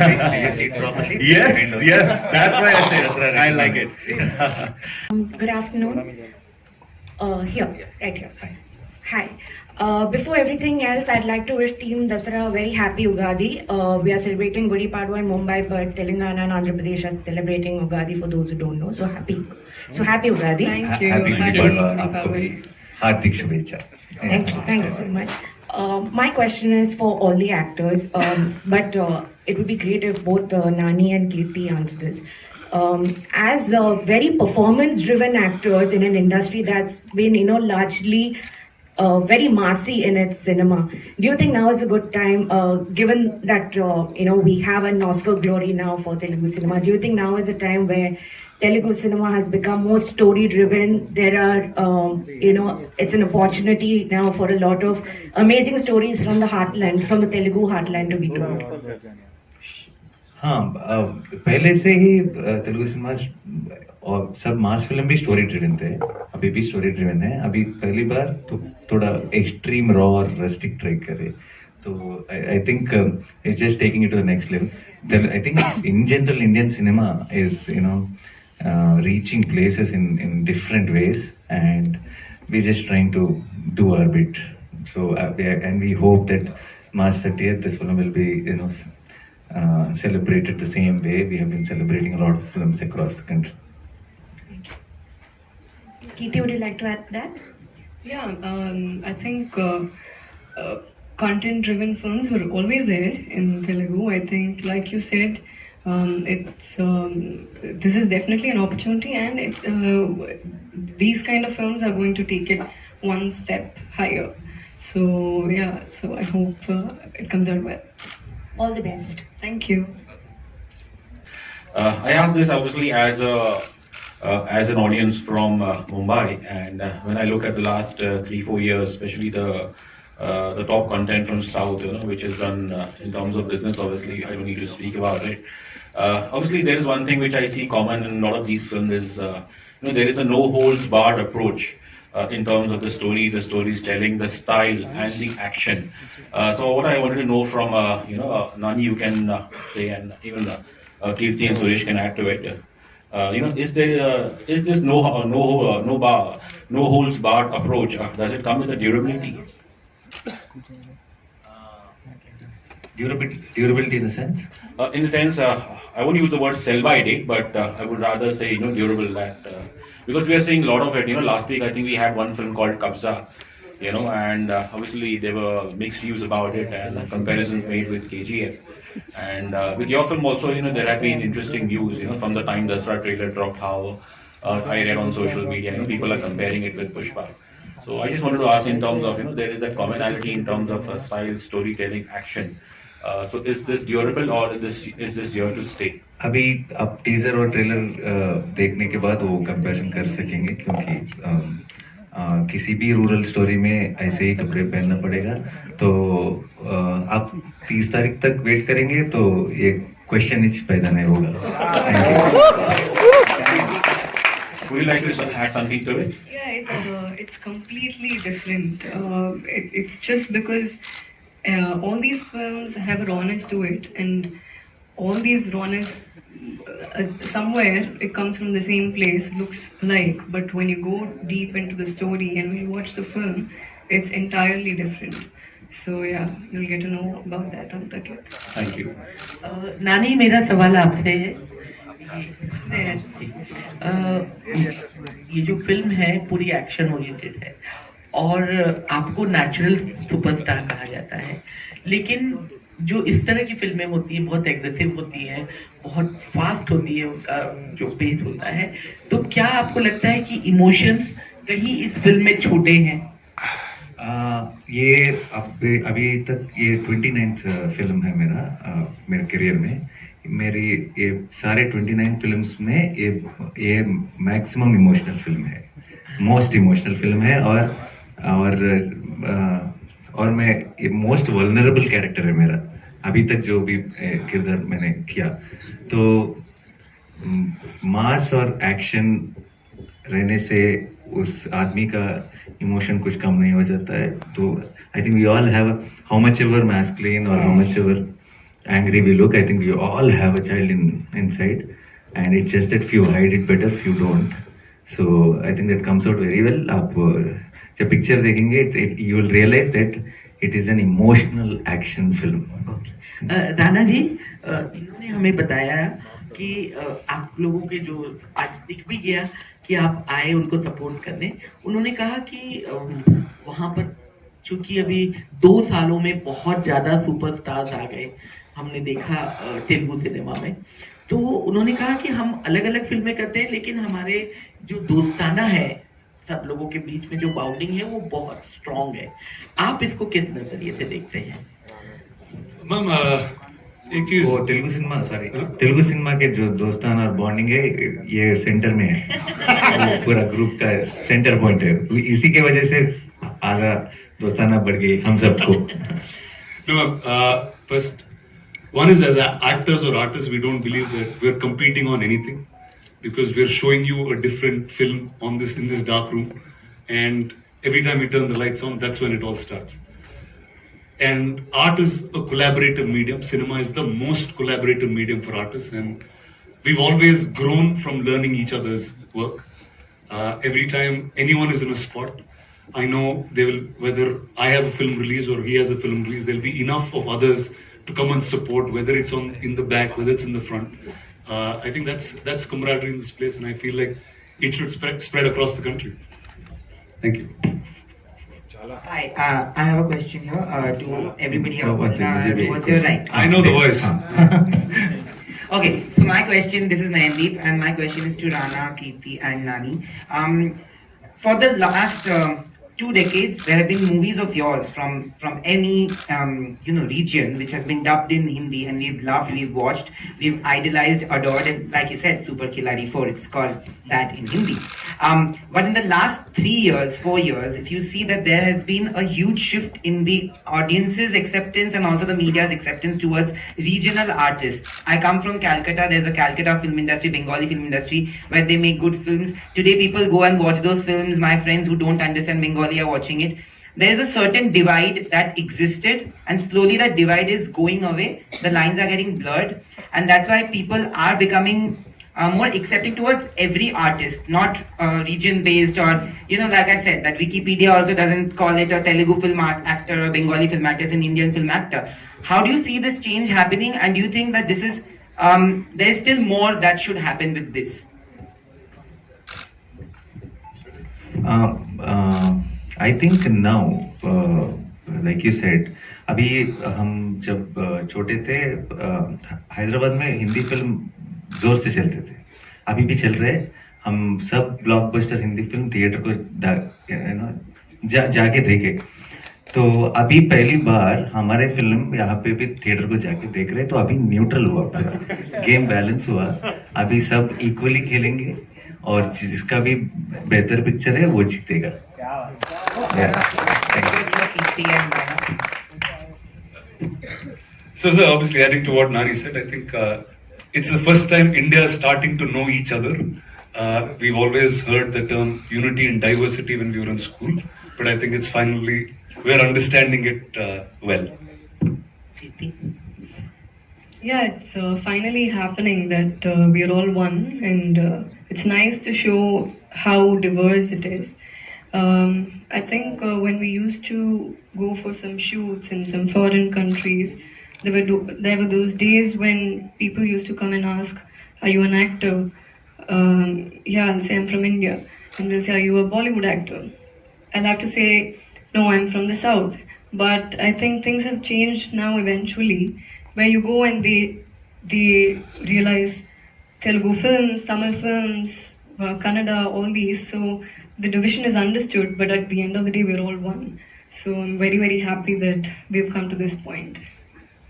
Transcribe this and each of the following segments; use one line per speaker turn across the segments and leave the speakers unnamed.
Did you see it properly?
Yes, yes, that's why I say I like it.
Good afternoon. Here, right here. Hi. Before everything else, I'd like to wish Team Dasara a very happy Ugadi. We are celebrating Gudi Padwa in Mumbai, but Telangana and Andhra Pradesh are celebrating Ugadi for those who don't know. So happy Ugadi.
Thank you.
Happy
Happy
Gudi Padwa.
Gudi
आपको भी
Padwa.
हार्दिक शुभेच्छा.
Thank you so much. My question is for all the actors, but it would be great if both Nani and Kirti answer this. As very performance-driven actors in an industry that's been, largely very massy in its cinema, do you think now is a good time, given that we have an Oscar glory now for Telugu cinema? Do you think now is a time where Telugu cinema has become more story-driven? There are, it's an opportunity now for a lot of amazing stories from the heartland, from the Telugu heartland to be told.
हाँ, पहले से ही Telugu cinema और सब मास film भी story driven थे, अभी भी story driven है. अभी पहली बार तो थोड़ा एक्सट्रीम रॉ और रस्टिक ट्राई करे, तो I think it's just taking it to the next level. I think in general Indian cinema is reaching places in different ways, and we're just trying to do our bit. So and we hope that March 30th this film will be celebrated the same way we have been celebrating a lot of films across the country.
Kirti, would you like to add that?
Yeah, I think content-driven films were always there in Telugu. I think, like you said, this is definitely an opportunity, and these kind of films are going to take it one step higher. So yeah, so I hope it comes out well.
All the best.
Thank you.
I asked this obviously as an audience from Mumbai, and when I look at the last 3-4 years, especially the top content from South, which is done in terms of business, obviously I don't need to speak about it. Obviously, there is one thing which I see common in a lot of these films is, there is a no holds barred approach in terms of the story, the storytelling, the style, and the action. So what I wanted to know from, Nani, you can say, and even Kirti and Suresh can add to it. Is this no holds barred approach? Does it come with a durability?
Durability in the sense?
In the sense, I won't use the word sell by date, but I would rather say, durable. That because we are seeing a lot of it. Last week I think we had one film called Kabza, and obviously there were mixed views about it and comparisons made with KGF. And with your film also, there have been interesting views, from the time Dasra trailer dropped, how I read on social media, people are comparing it with Pushpa. So I just wanted to ask in terms of, there is that commonality in terms of style, storytelling, action. So is this durable or is this here to stay?
अभी आप teaser और trailer देखने के बाद वो comparison कर सकेंगे, क्योंकि किसी भी रूरल स्टोरी में ऐसे ही कपड़े पहनना पड़ेगा. तो आप 30 तारीख तक वेट करेंगे तो ये क्वेश्चन ही पैदा नहीं होगा.
Would you like to add something to it?
Yeah, it's completely different. It's just because all these films have a rawness to it, and all these rawness somewhere it comes from the same place, looks like, but when you go deep into the story and when you watch the film, it's entirely different. So yeah, you'll get to know about that on 30th.
Thank you.
नानी, मेरा सवाल आपसे है. ये जो film है पूरी action oriented है और आपको नेचुरल सुपरस्टार कहा जाता है, लेकिन जो इस तरह की फिल्में होती हैं बहुत एग्रेसिव होती हैं, बहुत फास्ट होती है, उनका जो पेस होता है, तो क्या आपको लगता है कि इमोशंस कहीं इस फिल्म में छूटे हैं?
ये अभी तक ये 29th फिल्म है मेरे करियर में. मेरी ये सारे 29 फिल्म्स में ये मैक्सिमम इमोशनल फिल्म है, मोस्ट इमोशनल फिल्म है. और मैं ये मोस्ट वल्नरेबल कैरेक्टर है मेरा अभी तक जो भी किरदार मैंने किया. तो मास और एक्शन रहने से उस आदमी का इमोशन कुछ कम नहीं हो जाता है. तो I think we all have how much ever masculine और how much ever angry we look, I think we all have a child inside, and it's just that few hide it better, few don't. So I think that comes out very well. आप जब picture देखेंगे, you will realize that it is an emotional action film.
Rana ji, इन्होंने हमें बताया कि आप लोगों के जो आज दिख भी गया कि आप आए उनको सपोर्ट करने। उन्होंने कहा कि वहाँ पर चूंकि अभी 2 सालों में बहुत ज्यादा सुपरस्टार्स आ गए, हमने देखा तेलुगु सिनेमा में। तो उन्होंने कहा कि हम अलग अलग फिल्में करते हैं, लेकिन हमारे जो दोस्ताना है सब लोगों के बीच में जो बाउंडिंग है वो बहुत स्ट्रांग है। आप इसको किस नजरिए से देखते हैं?
मैम एक चीज,
वो तेलुगु सिनेमा के जो दोस्ताना और बॉन्डिंग है, ये सेंटर में है। वो पूरा ग्रुप का सेंटर पॉइंट है, इसी के वजह से आधा दोस्ताना बढ़ गई हम सबको।
no ma'am, first one is, as actors or artists, we don't believe that we're competing on anything, because we're showing you a different film in this dark room, and every time we turn the lights on, that's when it all starts. And art is a collaborative medium. Cinema is the most collaborative medium for artists, and we've always grown from learning each other's work. Every time anyone is in a spot, I know they will, whether I have a film release or he has a film release, there'll be enough of others to come and support, whether it's in the back, whether it's in the front. I think that's camaraderie in this place, and I feel like it should spread across the country. Thank you.
Hi, I have a question here to everybody here.
What's
your right?
I know the voice.
Okay, so my question, this is Nayandeep, and my question is to Rana, Kirti, and Nani. For the last 2 decades, there have been movies of yours from any region which has been dubbed in Hindi, and we've loved, we've watched, we've idolized, adored, and like you said, Super Khiladi 4, it's called that in Hindi. But in the last 3 years, 4 years, if you see that there has been a huge shift in the audience's acceptance and also the media's acceptance towards regional artists. I come from Calcutta. There's a Calcutta film industry, Bengali film industry, where they make good films. Today people go and watch those films. My friends who don't understand Bengali are watching it. There is a certain divide that existed, and slowly that divide is going away. The lines are getting blurred, and that's why people are becoming more accepting towards every artist, not region based, or like I said, that Wikipedia also doesn't call it a Telugu film actor or Bengali film actor, it's an Indian film actor. How do you see this change happening, and do you think that this is there is still more that should happen with this?
I think now, like you said, अभी हम जब छोटे थे, हैदराबाद में Hindi film जोर से चलते थे, अभी भी चल रहे। हम सब ब्लॉकबस्टर हिंदी फिल्म थिएटर को जाके देखे। तो अभी पहली बार हमारे फिल्म यहाँ पे भी थिएटर को जाके देख रहे, तो अभी न्यूट्रल हुआ, पूरा गेम बैलेंस हुआ। अभी सब इक्वली खेलेंगे, और जिसका भी बेहतर पिक्चर है वो जीतेगा।
So, sir, obviously adding to what Nani said, I think it's the first time India is starting to know each other. We've always heard the term unity and diversity when we were in school, but I think it's finally, we're understanding it well.
Yeah, it's finally happening that we are all one, and it's nice to show how diverse it is. I think when we used to go for some shoots in some foreign countries, there were those days when people used to come and ask, "Are you an actor?" Yeah, I'll say I'm from India, and they'll say, "Are you a Bollywood actor?" I'll have to say, "No, I'm from the South." But I think things have changed now eventually, where you go and they realize Telugu films, Tamil films, Kannada, all these. So the division is understood, but at the end of the day, we're all one. So I'm very, very happy that we've come to this point.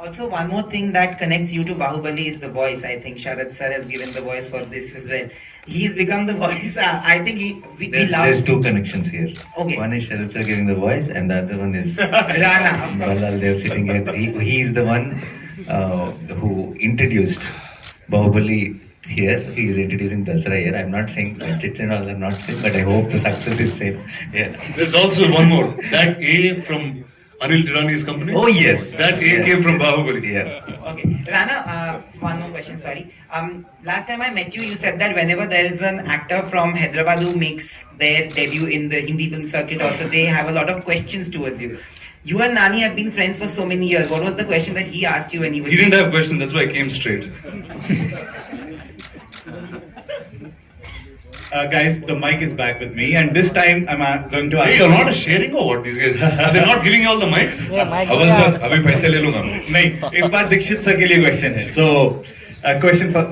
Also, one more thing that connects you to Bahubali is the voice. I think Sharad sir has given the voice for this as well. He's become the voice. I think we love.
There's two connections here.
Okay.
One is Sharad sir giving the voice, and the other one is
Rana. Of course.
Balal Dev sitting here. He is the one who introduced Bahubali here. He is introducing Dasra here. I'm not saying that it and all. I'm not saying, but I hope the success is same. Yeah.
There's also one more. That A from Anil Tirani's company.
Oh, yes.
That A
Yes.
came from Bahubali.
Yeah.
Okay, Rana, one more question. Sorry. Last time I met you, you said that whenever there is an actor from Hyderabad who makes their debut in the Hindi film circuit, also they have a lot of questions towards you. You and Nani have been friends for so many years. What was the question that he asked you when he was?
He didn't have a question, that's why I came straight.
Guys, the mic is back with me, and this time I'm going to ask.
Hey, you're not sharing or what? These guys, they're not giving you all the mics.
अव्वल sir अभी पैसे ले लूंगा नहीं इस बार Dixit sir के लिए question है so a question for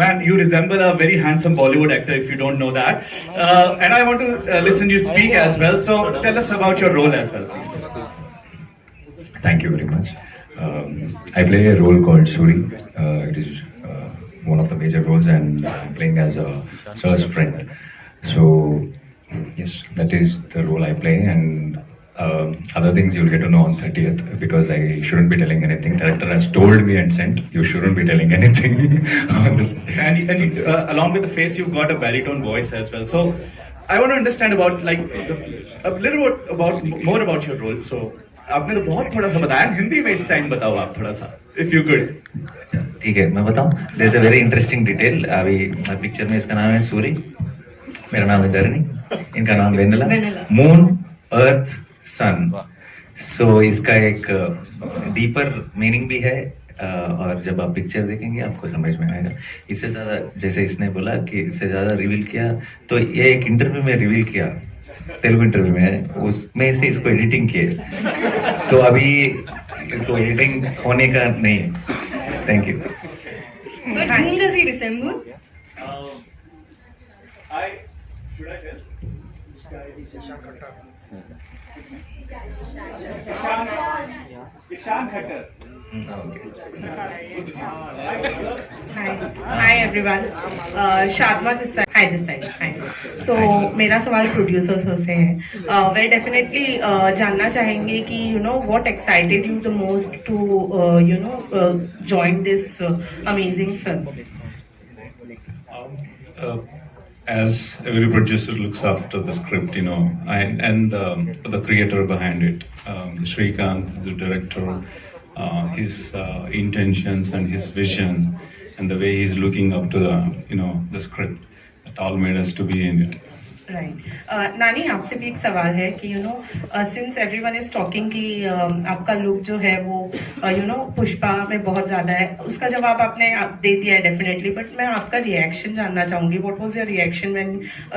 man, you resemble a very handsome Bollywood actor if you don't know that, and I want to listen you speak as well, so tell us about your role as well, please.
Thank you very much. I play a role called Suri. It is one of the major roles, and I'm playing as a sir's friend. So, yes, that is the role I play, and other things you'll get to know on 30th, because I shouldn't be telling anything. Director has told me and sent, you shouldn't be telling anything on this.
And along with the face, you've got a baritone voice as well. So I want to understand about a little bit about more about your role. So आपने तो बहुत थोड़ा सा बताया, हिंदी में इस time बताओ आप थोड़ा सा, if you could.
ठीक है, मैं बताऊं. There's a very interesting detail. अभी पिक्चर में इसका नाम है सूरी, मेरा नाम है धरनी, इनका नाम वेनेला.
Vanilla.
मून, अर्थ, सन. सो इसका एक डीपर मीनिंग भी है, और जब आप पिक्चर देखेंगे आपको समझ में आएगा. इससे ज्यादा, जैसे इसने बोला कि इससे ज्यादा रिवील किया, तो ये एक इंटरव्यू में रिवील किया, तेलुगु इंटरव्यू में, उसमें से इसको एडिटिंग किए, तो अभी इसको एडिटिंग होने का नहीं है. Thank you.
But whom does he resemble?
Should I tell? Ishan Khattar.
Hi everyone. Shadma this side. Hi this side. Hi. So मेरा सवाल प्रोड्यूसर से है. Well definitely जानना चाहेंगे कि what excited you the most to join this amazing film.
As every producer looks after the script, and the creator behind it, Srikanth, the director, his intentions and his vision, and the way he's looking up to the script, that all made us to be in it.
Right. नानी आपसे भी एक सवाल है कि since everyone is talking कि आपका look जो है वो पुष्पा में बहुत ज्यादा है, उसका जवाब आपने दे दिया है definitely, but मैं आपका रिएक्शन जानना चाहूंगी. What was your reaction when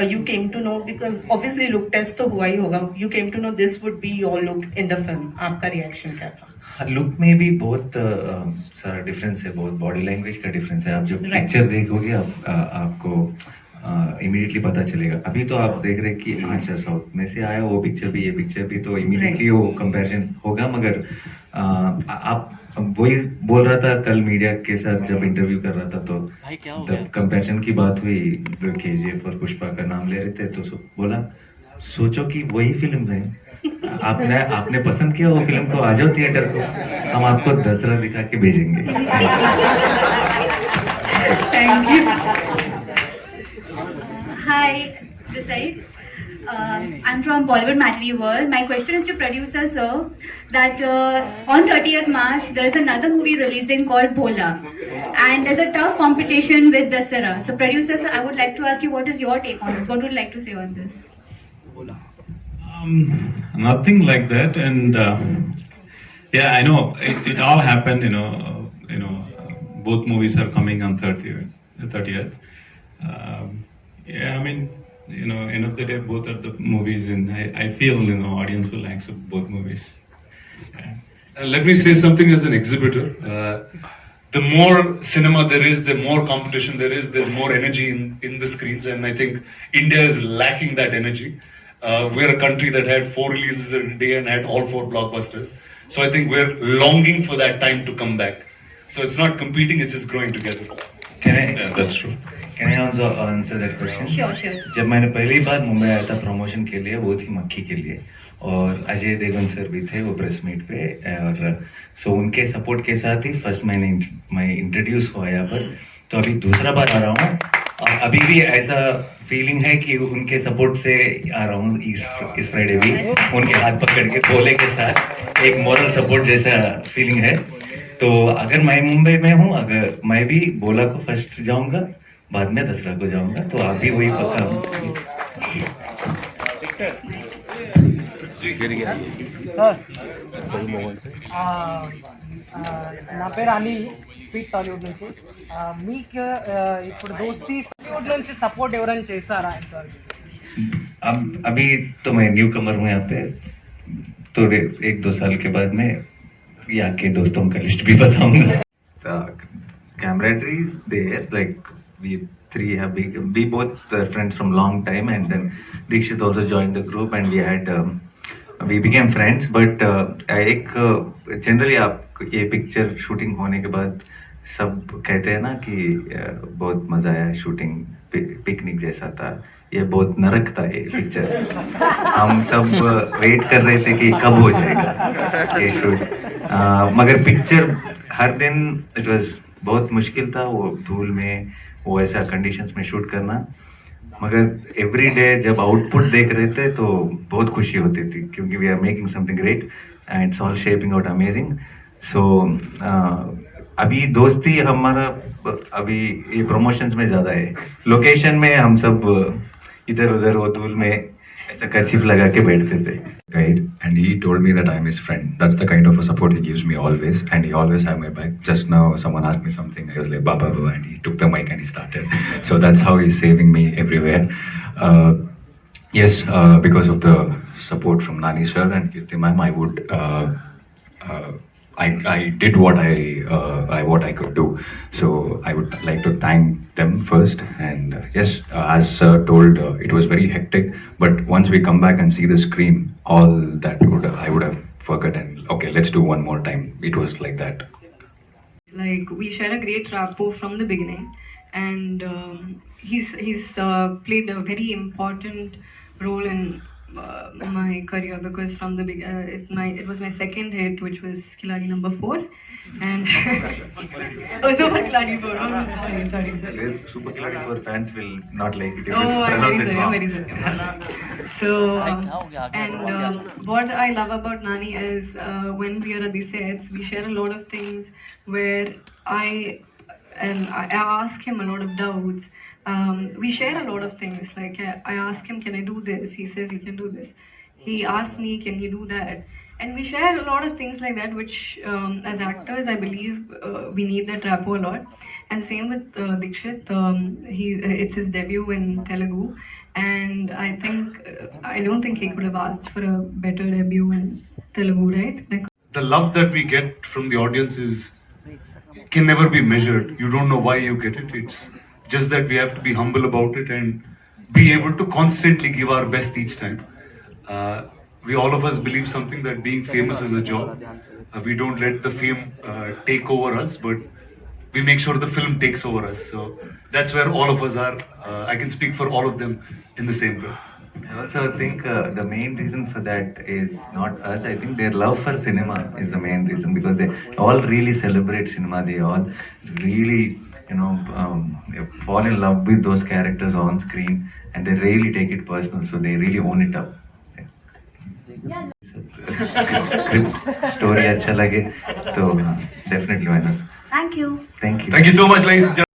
you came to know, because obviously look test तो हुआ ही होगा, you came to know this would be your look in the film. आपका रिएक्शन क्या था?
लुक में भी बहुत सारा डिफरेंस है, बहुत बॉडी लैंग्वेज का डिफरेंस है. आप जब पिक्चर देखोगे आपको इमीडिएटली पता चलेगा. अभी तो आप देख रहे कि अच्छा साउथ में से आया वो पिक्चर भी, ये पिक्चर भी, तो इमीडिएटली वो कंपैरिजन होगा. मगर आप वही बोल रहा था कल मीडिया के साथ जब इंटरव्यू कर रहा था, तो तब कंपैरिजन की बात हुई, तो KGF और पुष्पा का नाम ले रहे थे, तो बोला सोचो कि वही फिल्म है, आपने पसंद किया वो फिल्म को, आ जाओ थिएटर को, हम आपको दशहरा दिखा के भेजेंगे.
Thank you.
Hi, this side. I'm from Bollywood Matinee World. My question is to producer sir that on 30th March there is another movie releasing called Bhola, and there's a tough competition with Dasara. So producer sir, I would like to ask you, what is your take on this? What would you like to say on this?
Nothing like that, and yeah, I know it all happened. Both movies are coming on 30th. Yeah, I mean, end of the day, both are the movies, and I feel audience will accept both movies. Yeah.
Let me say something as an exhibitor. The more cinema there is, the more competition there is, there's more energy in the screens, and I think India is lacking that energy. We're a country that had 4 releases a day and had all 4 blockbusters. So I think we're longing for that time to come back. So it's not competing, it's just growing together.
That's true.
Can I also answer that question?
Sure.
जब मैंने पहली बार मुंबई आया था promotion के लिए, वो थी मक्खी के लिए, और अजय देवगन सर भी थे वो प्रेस मीट पे, और सो उनके सपोर्ट के साथ ही फर्स्ट मैं इंट्रोड्यूस हुआ यहाँ पर. तो अभी दूसरा बार आ रहा हूँ, और अभी भी ऐसा फीलिंग है कि उनके सपोर्ट से आ रहा हूँ इस फ्राइडे भी, उनके हाथ पकड़ के भोले के साथ एक मॉरल सपोर्ट जैसा फीलिंग है। तो अगर मैं मुंबई में हूँ, अगर मैं भी भोला को फर्स्ट जाऊंगा, बाद में दसरा को जाऊंगा, तो आप भी वही पक्का।
నా పేరు అలీ, స్పీక్ టాలీవుడ్ నుంచి. మీకు ఇప్పుడు దోస్తీ టాలీవుడ్ నుంచి సపోర్ట్ ఎవరైనా చేస్తారా?
अब अभी तो मैं न्यू कमर हूँ यहाँ पे, तो 1-2 साल के बाद में यहाँ के दोस्तों का लिस्ट भी बताऊंगा. Camaraderie is there, like we three have we both friends from long time, and then Dikshit also joined the group and we became friends. But एक जनरली आप ये पिक्चर शूटिंग होने के बाद सब कहते हैं ना कि बहुत मजा आया शूटिंग, पिकनिक जैसा था, ये बहुत नरक था ये पिक्चर. हम सब वेट कर रहे थे कि कब हो जाएगा ये शूट, मगर पिक्चर हर दिन इट वाज बहुत मुश्किल था, वो धूल में वो ऐसा कंडीशंस में शूट करना. मगर एवरी डे जब आउटपुट देख रहे थे तो बहुत खुशी होती थी, क्योंकि we are making something great and it's all shaping out amazing. So अभी दोस्ती हमारा अभी ये प्रमोशंस में ज्यादा है. लोकेशन में हम सब इधर उधर वो धूल में ऐसा कर्चीफ लगा के बैठते थे.
Guide, and he told me that I'm his friend. That's the kind of a support he gives me always, and he always have my back. Just now someone asked me something, I was like baba baba, and he took the mic and he started. So that's how he's saving me everywhere. Yes, because of the support from Nani sir and Kirti ma'am, I would I did what I could do. So I would like to thank them first. And yes, as sir told, it was very hectic. But once we come back and see the screen, all that I would have forgotten. Okay, let's do one more time. It was like that.
Like, we share a great rapport from the beginning, and he's played a very important role in my career, because from the it was my second hit, which was Khiladi number 4, and oh, Super Khiladi 4. Oh, sorry.
Super Khiladi 4 fans will not like it.
Oh, I'm very sorry. So, and what I love about Nani is when we are at the sets, we share a lot of things where I ask him a lot of doubts. We share a lot of things. Like, I ask him, can I do this? He says, you can do this. He asks me, can you do that? And we share a lot of things like that, which as actors, I believe we need that rapport a lot. And same with Dikshit. It's his debut in Telugu, and I don't think he could have asked for a better debut in Telugu, right? Like,
The love that we get from the audience can never be measured. You don't know why you get it. It's just that we have to be humble about it and be able to constantly give our best each time. We all of us believe something, that being famous is a job. We don't let the fame take over us, but we make sure the film takes over us. So that's where all of us are. I can speak for all of them in the same way.
I also think the main reason for that is not us. I think their love for cinema is the main reason, because they all really celebrate cinema. They all really, fall in love with those characters on screen, and they really take it personal. So they really own it up. Story अच्छा लगे तो definitely why not.
Thank you.
Thank you.
Thank you so much, ladies and gentlemen.